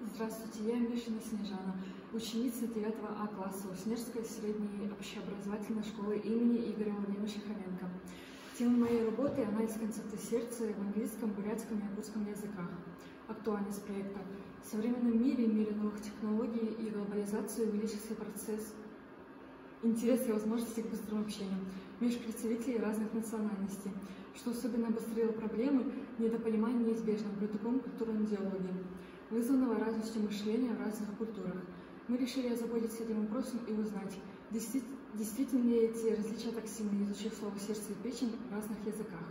Здравствуйте, я Мишина Снежана, ученица 9 А класса Уснежской средней общеобразовательной школы имени Игоря Владимировича Хоменко. Тема моей работы – анализ концепта сердца в английском, бурятском и якутском языках. Актуальность проекта. В современном мире новых технологий и глобализации увеличился процесс интерес и возможности к быстрому общению между представителей разных национальностей, что особенно обострило проблемы недопонимания неизбежного при таком культурном диалоге, вызванного разностью мышления в разных культурах. Мы решили озаботиться этим вопросом и узнать, действительно ли эти различия так сильны, изучив слово «сердце» и «печень» в разных языках.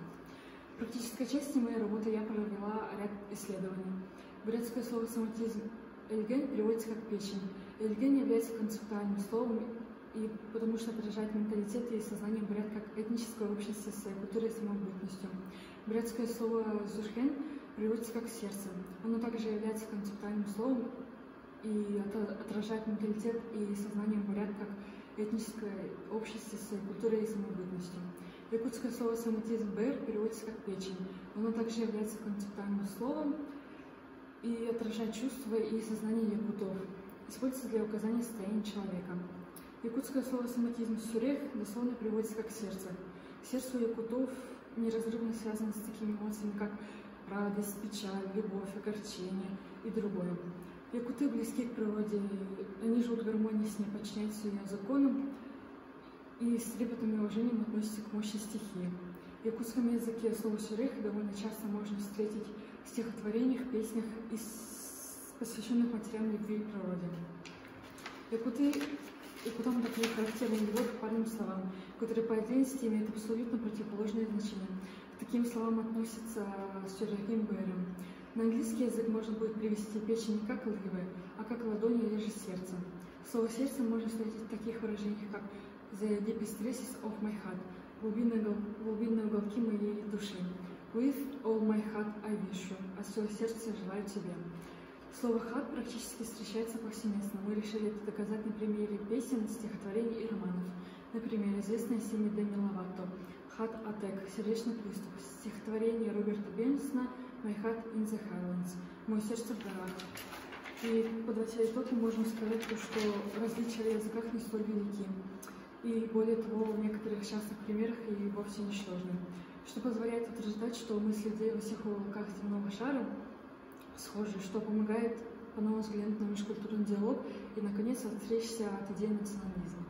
В практической части моей работы я провела ряд исследований. Бурятское слово «соматизм» «эльген» переводится как «печень». «Эльген» является концептуальным словом, и потому что отражает менталитет и сознание бурят как этническое общество с своей культурой и самобытностью. Бурятское слово «зурген» переводится как «сердце». Оно также является концептуальным словом и отражает менталитет и сознание бурят как этническое общество с своей культурой и самобытностью. Якутское слово «соматизм» «бэр» переводится как «печень». Оно также является концептуальным словом и отражает чувства и сознание якутов. Используется для указания состояния человека. Якутское слово «соматизм» «сюрех» дословно переводится как «сердце». Сердце у якутов неразрывно связано с такими эмоциями, как радость, печаль, любовь, огорчение и другое. Якуты близки к природе, они живут в гармонии с ней, подчиняются ее законам и с трепетом и уважением относятся к мощи стихии. В якутском языке слово «сюрех» довольно часто можно встретить в стихотворениях, песнях, посвященных материам любви и природе. Якутам такие характерны любовь к парным словам, которые по отдельности имеют абсолютно противоположное значение. К таким словам относятся «сюрегим бэрем». На английский язык можно будет привести печень не как ливы, а как ладони или же сердце. Слово «сердце» можно встретить в таких выражениях, как «the deepest recesses of my heart» – глубинные уголки моей души. «With all my heart I wish you» – от всего сердца желаю тебе. Слово «хат» практически встречается повсеместно. Мы решили это доказать на примере песен, стихотворений и романов. Например, известная Сими Деми Ловато «Хат Атек» – «Сердечный приступ», стихотворение Роберта Бенсона «My Heart in the Highlands» – «Мое сердце в горах». И, подводя итог, мы можем сказать, что различия в языках не столь велики. И более того, в некоторых частных примерах и вовсе ничтожны, что позволяет утверждать, что мысли людей во всех уголках земного шара схожи, что помогает по-новому взглянуть на межкультурный диалог и, наконец, отвлечься от идеи национализма.